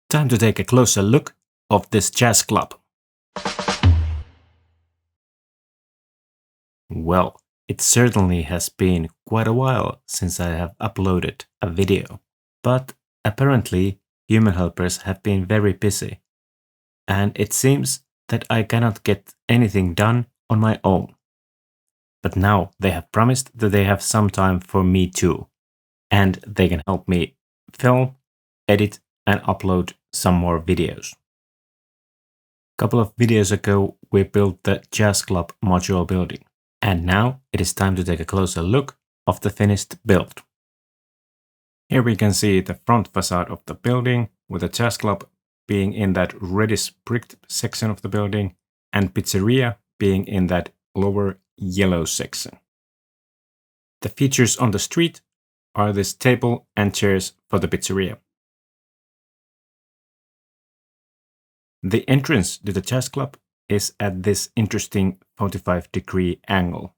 Time to take a closer look of this jazz club. Well, it certainly has been quite a while since I have uploaded a video, but apparently human helpers have been very busy, and it seems that I cannot get anything done on my own. But now they have promised that they have some time for me too, and they can help me film, edit, and upload some more videos. A couple of videos ago, we built the Jazz Club Modular building, and now it is time to take a closer look of the finished build. Here we can see the front facade of the building, with the Jazz Club being in that reddish bricked section of the building, and pizzeria being in that lower yellow section. The features on the street are this table and chairs for the pizzeria. The entrance to the Jazz Club is at this interesting 45-degree angle.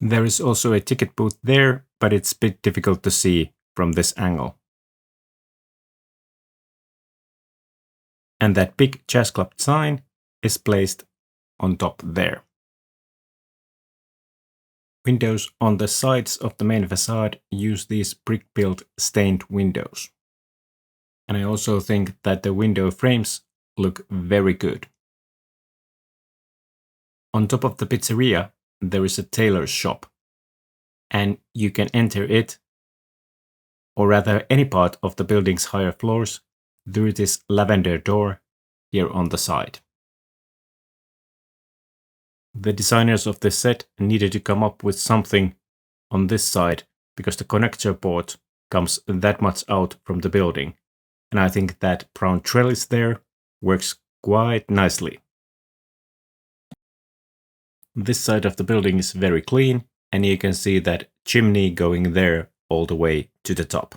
There is also a ticket booth there, but it's a bit difficult to see from this angle. And that big Jazz Club sign is placed on top there. Windows on the sides of the main facade use these brick-built stained windows. And I also think that the window frames look very good. On top of the pizzeria, there is a tailor's shop, and you can enter it, or rather any part of the building's higher floors, through this lavender door here on the side. The designers of this set needed to come up with something on this side because the connector port comes that much out from the building, and I think that brown trellis there works quite nicely. This side of the building is very clean, and you can see that chimney going there all the way to the top.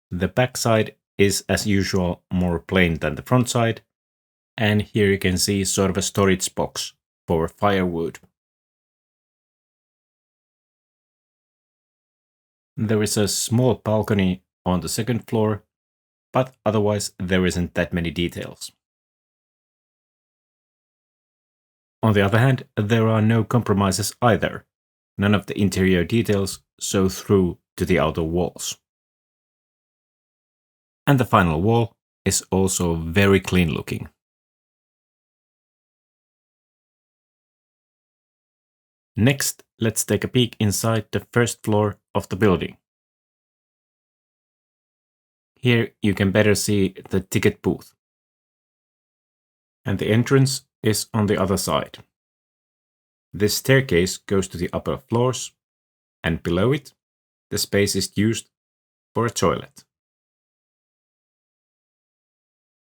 The back side is, as usual, more plain than the front side, and here you can see sort of a storage box for firewood. There is a small balcony on the second floor, but otherwise there isn't that many details. On the other hand, there are no compromises either. None of the interior details show through to the outer walls. And the final wall is also very clean looking. Next, let's take a peek inside the first floor of the building. Here you can better see the ticket booth. And the entrance is on the other side. This staircase goes to the upper floors, and below it, the space is used for a toilet.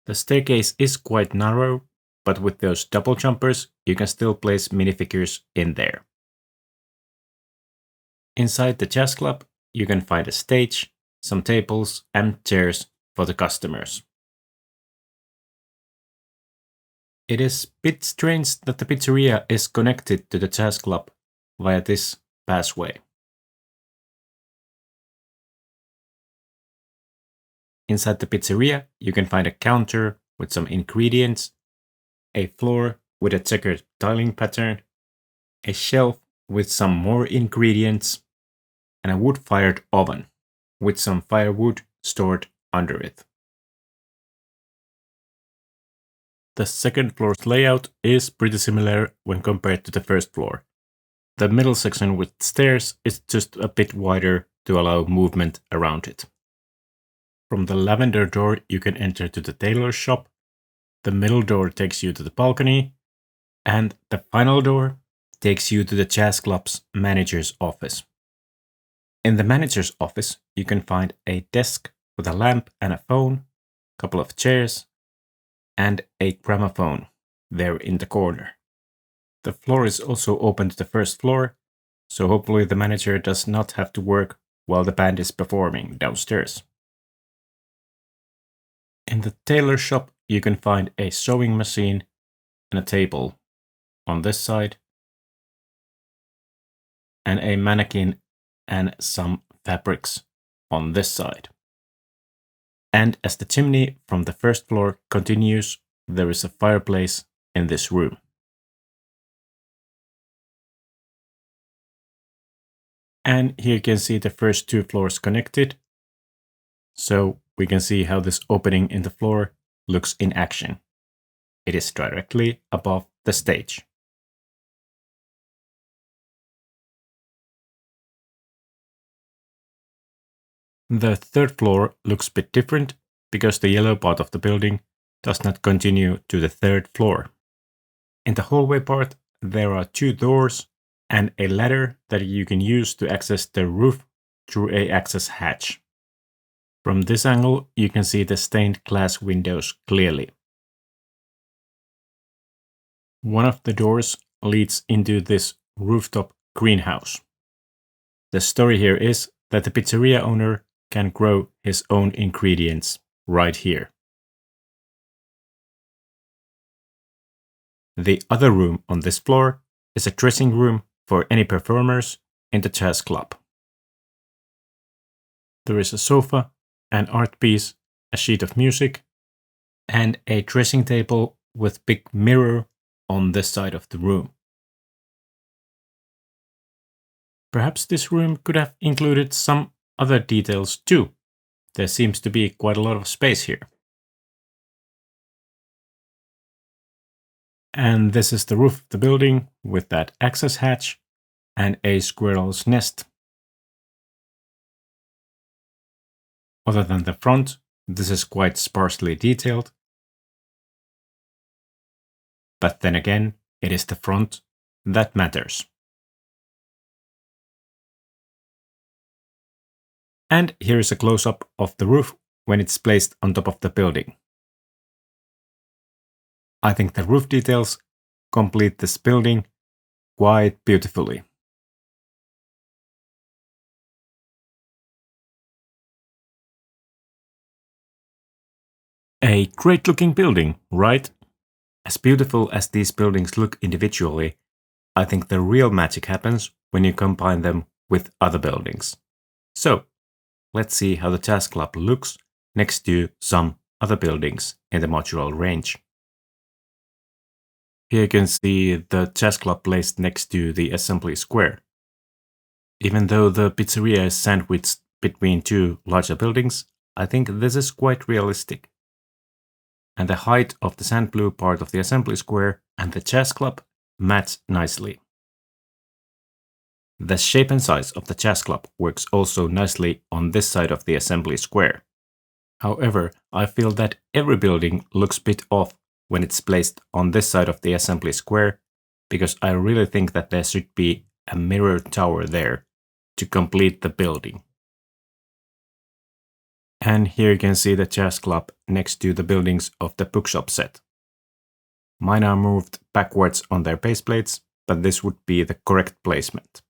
The staircase is quite narrow, but with those double jumpers, you can still place minifigures in there. Inside the Jazz Club, you can find a stage, some tables and chairs for the customers. It is a bit strange that the pizzeria is connected to the Jazz Club via this passway. Inside the pizzeria, you can find a counter with some ingredients, a floor with a checkered tiling pattern, a shelf with some more ingredients, and a wood-fired oven with some firewood stored under it. The second floor's layout is pretty similar when compared to the first floor. The middle section with stairs is just a bit wider to allow movement around it. From the lavender door you can enter to the tailor's shop, the middle door takes you to the balcony, and the final door takes you to the Jazz Club's manager's office. In the manager's office, you can find a desk with a lamp and a phone, a couple of chairs, and a gramophone there in the corner. The floor is also open to the first floor, so hopefully the manager does not have to work while the band is performing downstairs. In the tailor shop, you can find a sewing machine and a table on this side, and a mannequin and some fabrics on this side. And as the chimney from the first floor continues, there is a fireplace in this room. And here you can see the first two floors connected. So we can see how this opening in the floor looks in action. It is directly above the stage. The third floor looks a bit different because the yellow part of the building does not continue to the third floor. In the hallway part, there are two doors and a ladder that you can use to access the roof through an access hatch. From this angle, you can see the stained glass windows clearly. One of the doors leads into this rooftop greenhouse. The story here is that the pizzeria owner can grow his own ingredients right here. The other room on this floor is a dressing room for any performers in the jazz club. There is a sofa, an art piece, a sheet of music, and a dressing table with big mirror on this side of the room. Perhaps this room could have included some other details too. There seems to be quite a lot of space here. And this is the roof of the building with that access hatch and a squirrel's nest. Other than the front, this is quite sparsely detailed. But then again, it is the front that matters. And here is a close-up of the roof when it's placed on top of the building. I think the roof details complete this building quite beautifully. A great looking building, right? As beautiful as these buildings look individually, I think the real magic happens when you combine them with other buildings. So, let's see how the Jazz Club looks next to some other buildings in the modular range. Here you can see the Jazz Club placed next to the assembly square. Even though the pizzeria is sandwiched between two larger buildings, I think this is quite realistic. And the height of the sand blue part of the assembly square and the Jazz Club match nicely. The shape and size of the Jazz Club works also nicely on this side of the assembly square. However, I feel that every building looks a bit off when it's placed on this side of the assembly square, because I really think that there should be a mirror tower there to complete the building. And here you can see the Jazz Club next to the buildings of the bookshop set. Mine are moved backwards on their base plates, but this would be the correct placement.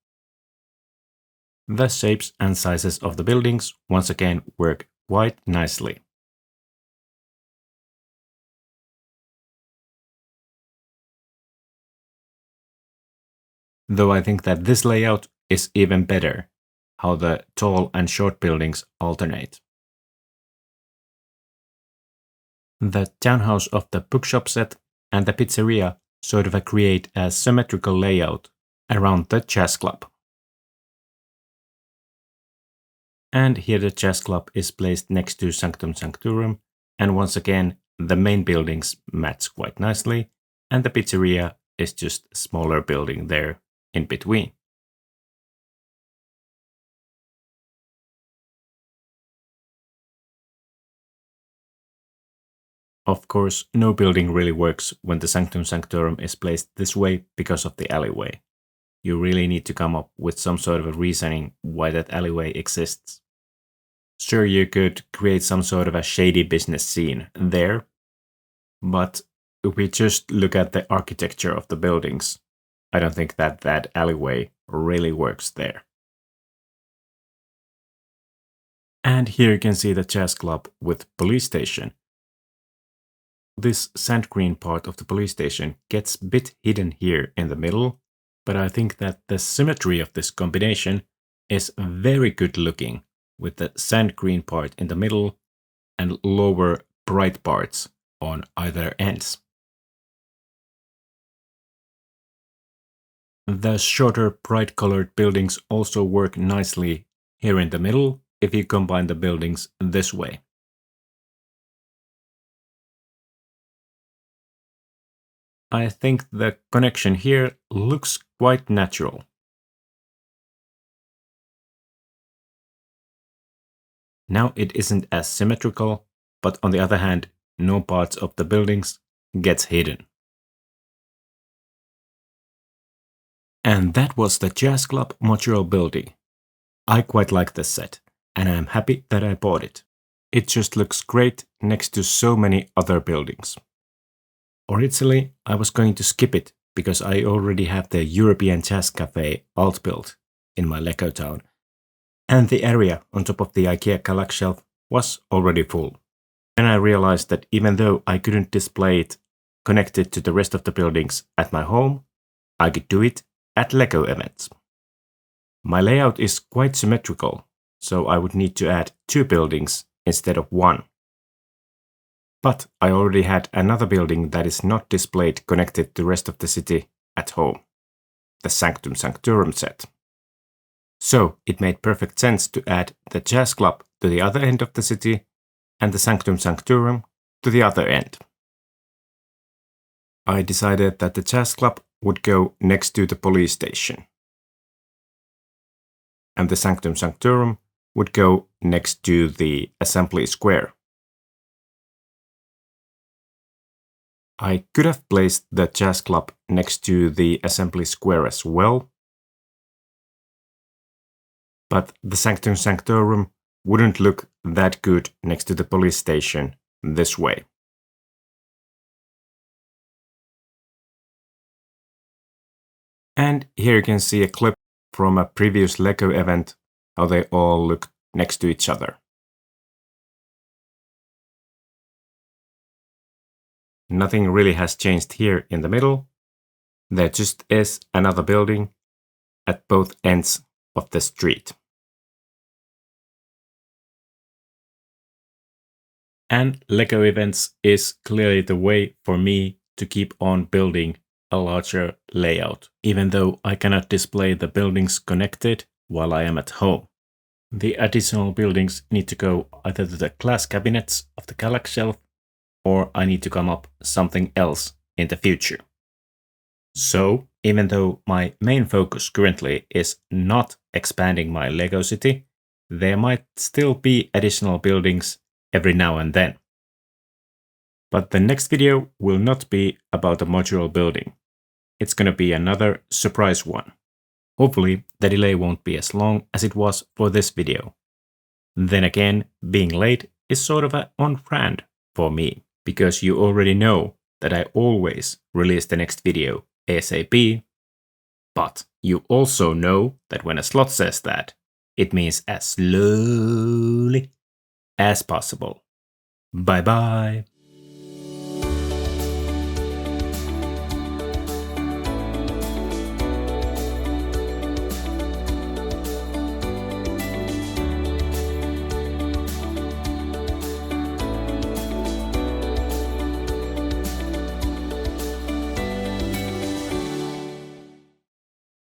The shapes and sizes of the buildings once again work quite nicely. Though I think that this layout is even better, how the tall and short buildings alternate. The townhouse of the bookshop set and the pizzeria sort of create a symmetrical layout around the Jazz Club. And here the Jazz Club is placed next to Sanctum Sanctorum, and once again the main buildings match quite nicely, and the pizzeria is just a smaller building there in between. Of course, no building really works when the Sanctum Sanctorum is placed this way because of the alleyway. You really need to come up with some sort of a reasoning why that alleyway exists. Sure, you could create some sort of a shady business scene there, but if we just look at the architecture of the buildings, I don't think that that alleyway really works there. And here you can see the Jazz Club with police station. This sand green part of the police station gets a bit hidden here in the middle, but I think that the symmetry of this combination is very good looking, with the sand green part in the middle and lower bright parts on either ends. The shorter bright colored buildings also work nicely here in the middle if you combine the buildings this way. I think the connection here looks quite natural. Now it isn't as symmetrical, but on the other hand, no parts of the buildings gets hidden. And that was the Jazz Club Modular building. I quite like this set, and I'm happy that I bought it. It just looks great next to so many other buildings. Originally, I was going to skip it because I already have the European Jazz Cafe alt built in my Lego town, and the area on top of the IKEA Galaxy shelf was already full. And I realized that even though I couldn't display it connected to the rest of the buildings at my home, I could do it at Lego events. My layout is quite symmetrical, so I would need to add 2 buildings instead of 1. But I already had another building that is not displayed connected to the rest of the city at home, the Sanctum Sanctorum set. So it made perfect sense to add the Jazz Club to the other end of the city and the Sanctum Sanctorum to the other end. I decided that the Jazz Club would go next to the police station, and the Sanctum Sanctorum would go next to the Assembly Square. I could have placed the Jazz Club next to the Assembly Square as well, but the Sanctum Sanctorum wouldn't look that good next to the police station this way. And here you can see a clip from a previous Lego event, how they all look next to each other. Nothing really has changed here in the middle. There just is another building at both ends of the street. And Lego events is clearly the way for me to keep on building a larger layout, even though I cannot display the buildings connected while I am at home. The additional buildings need to go either to the glass cabinets of the Galaxy shelf, or I need to come up something else in the future. So, even though my main focus currently is not expanding my Lego city, there might still be additional buildings every now and then. But the next video will not be about a modular building. It's gonna be another surprise one. Hopefully, the delay won't be as long as it was for this video. Then again, being late is sort of on brand for me, because you already know that I always release the next video ASAP, but you also know that when a Sloth says that, it means as slowly as possible. Bye bye.